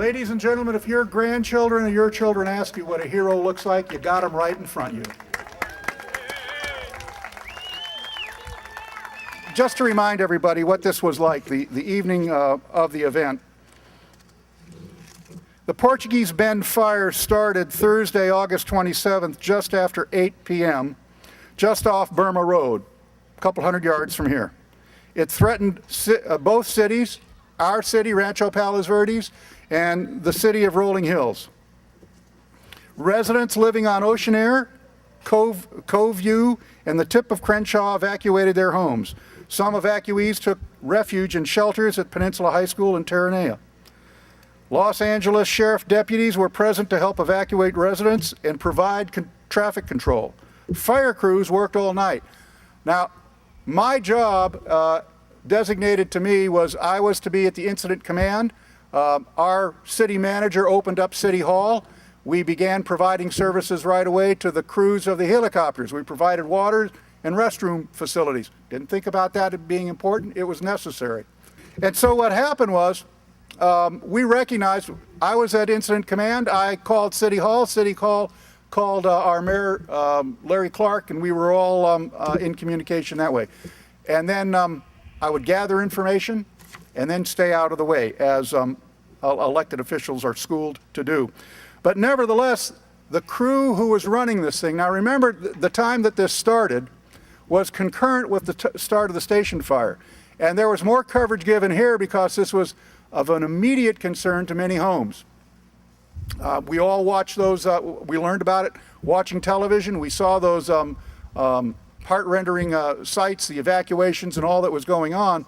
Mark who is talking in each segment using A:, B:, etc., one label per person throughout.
A: Ladies and gentlemen, if your grandchildren or your children ask you what a hero looks like, you got them right in front of you. Just to remind everybody what this was like, the evening of the event. The Portuguese Bend fire started Thursday, August 27th, just after 8 p.m., just off Burma Road, a couple hundred yards from here. It threatened both cities, our city, Rancho Palos Verdes, and the city of Rolling Hills. Residents living on Ocean Air, Cove View, and the tip of Crenshaw evacuated their homes. Some evacuees took refuge in shelters at Peninsula High School in Terranea. Los Angeles Sheriff deputies were present to help evacuate residents and provide traffic control. Fire crews worked all night. Now, my job designated to me was I was to be at the incident command. Our city manager opened up City Hall. We began providing services right away to the crews of the helicopters. We provided water and restroom facilities. Didn't think about that being important. It was necessary. And so what happened was we recognized, I was at incident command. I called City Hall. City Hall called our mayor, Larry Clark, and we were all in communication that way. And then I would gather information and then stay out of the way, as elected officials are schooled to do. But nevertheless, the crew who was running this thing, now remember the time that this started was concurrent with the start of the station fire. And there was more coverage given here because this was of an immediate concern to many homes. We all watched those, we learned about it watching television. We saw those heart-rending sights, the evacuations and all that was going on.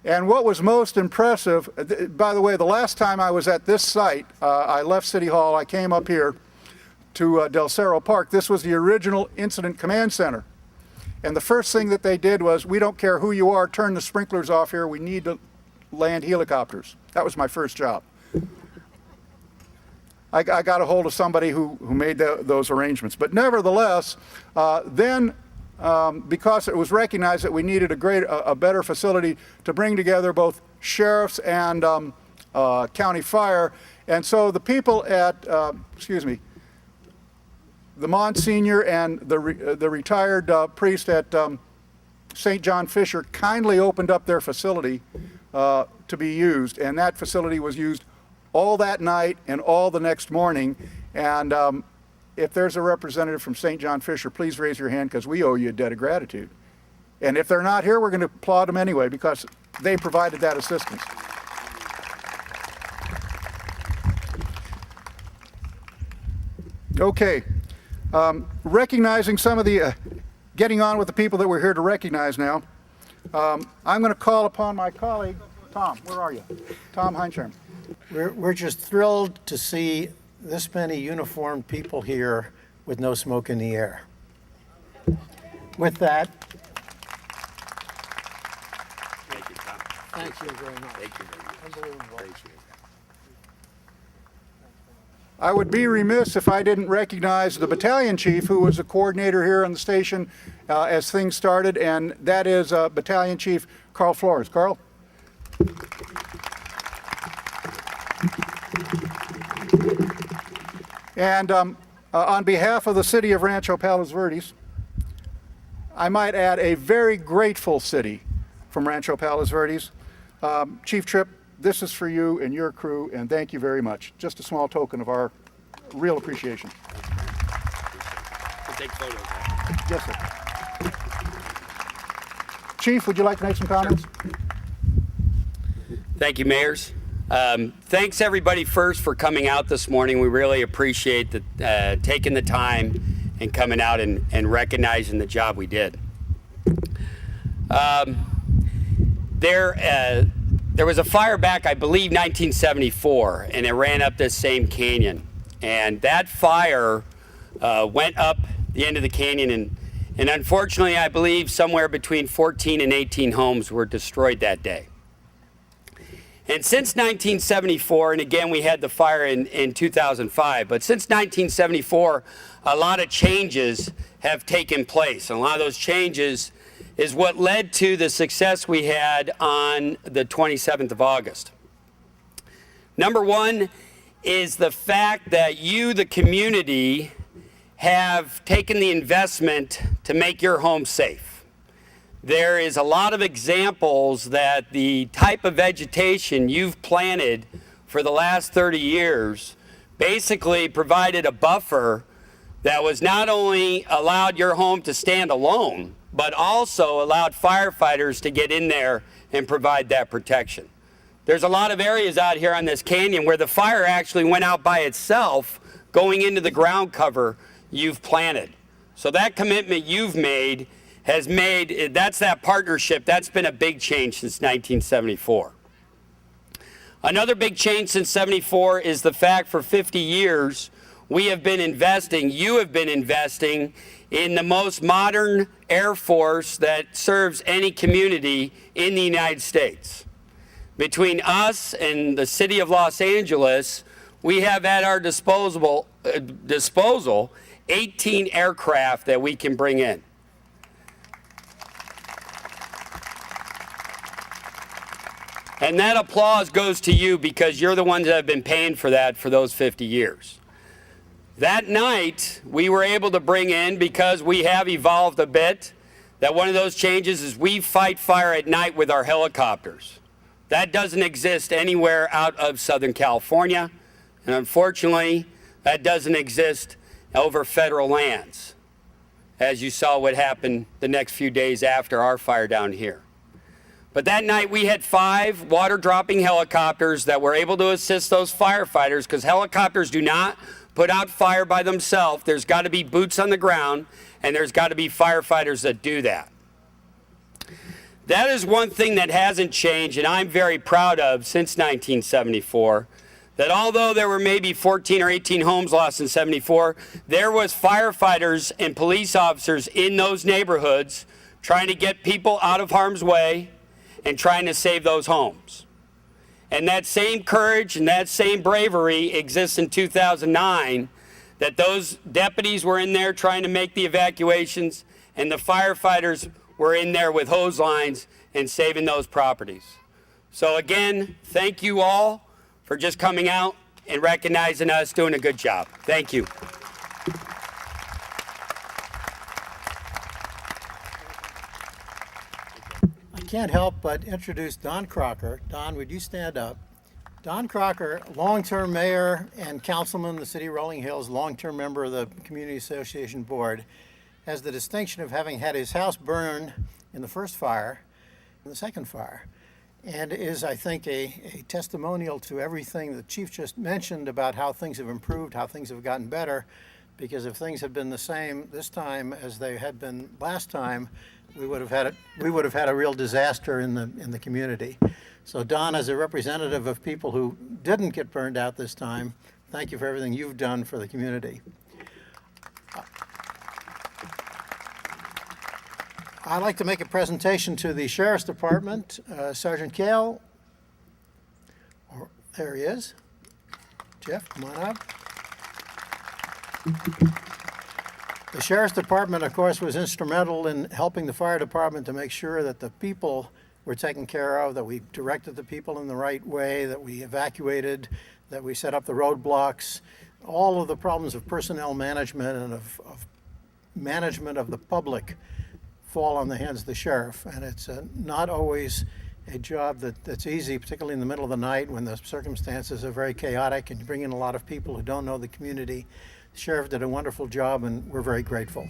A: And what was most impressive, by the way, the last time I was at this site, I left City Hall, I came up here to Del Cerro Park. This was the original incident command center. And the first thing that they did was, we don't care who you are, turn the sprinklers off here, we need to land helicopters. That was my first job. I got a hold of somebody who made those arrangements. But nevertheless, then because it was recognized that we needed a better facility to bring together both sheriffs and county fire, and so the people at, the Monsignor and the retired priest at St. John Fisher kindly opened up their facility to be used, and that facility was used all that night and all the next morning. And if there's a representative from St. John Fisher, please raise your hand, because we owe you a debt of gratitude. And if they're not here, we're going to applaud them anyway, because they provided that assistance. Okay, recognizing some of the, getting on with the people that we're here to recognize now, I'm going to call upon my colleague, Tom. Where are you? Tom Heinsheim.
B: We're just thrilled to see this many uniformed people here with no smoke in the air. With that,
C: thank you, Tom.
B: thank you very much.
C: Thank you very much.
B: Unbelievable.
C: Appreciate that.
A: I would be remiss if I didn't recognize the battalion chief, who was a coordinator here on the station as things started, and that is Battalion Chief Carl Flores. Carl? And on behalf of the city of Rancho Palos Verdes, I might add a very grateful city from Rancho Palos Verdes. Chief Tripp, this is for you and your crew, and thank you very much. Just a small token of our real appreciation.
C: We'll take photos.
A: Yes, sir. Chief, would you like to make some comments?
C: Sure. Thank you, mayors. Thanks everybody first for coming out this morning. We really appreciate taking the time and coming out and recognizing the job we did. There was a fire back, I believe, 1974, and it ran up this same canyon. And that fire went up the end of the canyon, and unfortunately, I believe somewhere between 14 and 18 homes were destroyed that day. And since 1974, and again, we had the fire in 2005, but since 1974, a lot of changes have taken place. And a lot of those changes is what led to the success we had on the 27th of August. Number one is the fact that you, the community, have taken the investment to make your home safe. There is a lot of examples that the type of vegetation you've planted for the last 30 years basically provided a buffer that was not only allowed your home to stand alone, but also allowed firefighters to get in there and provide that protection. There's a lot of areas out here on this canyon where the fire actually went out by itself going into the ground cover you've planted. So that commitment you've made has made, that's that partnership, that's been a big change since 1974. Another big change since 74 is the fact for 50 years we have been investing, you have been investing in the most modern Air Force that serves any community in the United States. Between us and the city of Los Angeles, we have at our disposal 18 aircraft that we can bring in. And that applause goes to you because you're the ones that have been paying for that for those 50 years. That night, we were able to bring in, because we have evolved a bit, that one of those changes is we fight fire at night with our helicopters. That doesn't exist anywhere out of Southern California, and unfortunately, that doesn't exist over federal lands, as you saw what happened the next few days after our fire down here. But that night we had 5 water-dropping helicopters that were able to assist those firefighters, because helicopters do not put out fire by themselves. There's got to be boots on the ground, and there's got to be firefighters that do that. That is one thing that hasn't changed, and I'm very proud of since 1974, that although there were maybe 14 or 18 homes lost in 74, there was firefighters and police officers in those neighborhoods trying to get people out of harm's way and trying to save those homes. And that same courage and that same bravery exists in 2009, that those deputies were in there trying to make the evacuations, and the firefighters were in there with hose lines and saving those properties. So again, thank you all for just coming out and recognizing us doing a good job. Thank you.
B: I can't help but introduce Don Crocker. Don, would you stand up? Don Crocker, long-term mayor and councilman of the city of Rolling Hills, long-term member of the Community Association Board, has the distinction of having had his house burned in the first fire and the second fire, and is, I think, a testimonial to everything the chief just mentioned about how things have improved, how things have gotten better, because if things had been the same this time as they had been last time, we would have had a real disaster in the community. So Don, as a representative of people who didn't get burned out this time, thank you for everything you've done for the community. I'd like to make a presentation to the Sheriff's Department. Sergeant Kale, there he is. Jeff, come on up. The Sheriff's Department, of course, was instrumental in helping the fire department to make sure that the people were taken care of, that we directed the people in the right way, that we evacuated, that we set up the roadblocks. All of the problems of personnel management and of management of the public fall on the hands of the sheriff. And it's not always a job that's easy, particularly in the middle of the night when the circumstances are very chaotic and you bring in a lot of people who don't know the community. The sheriff did a wonderful job, and we're very grateful.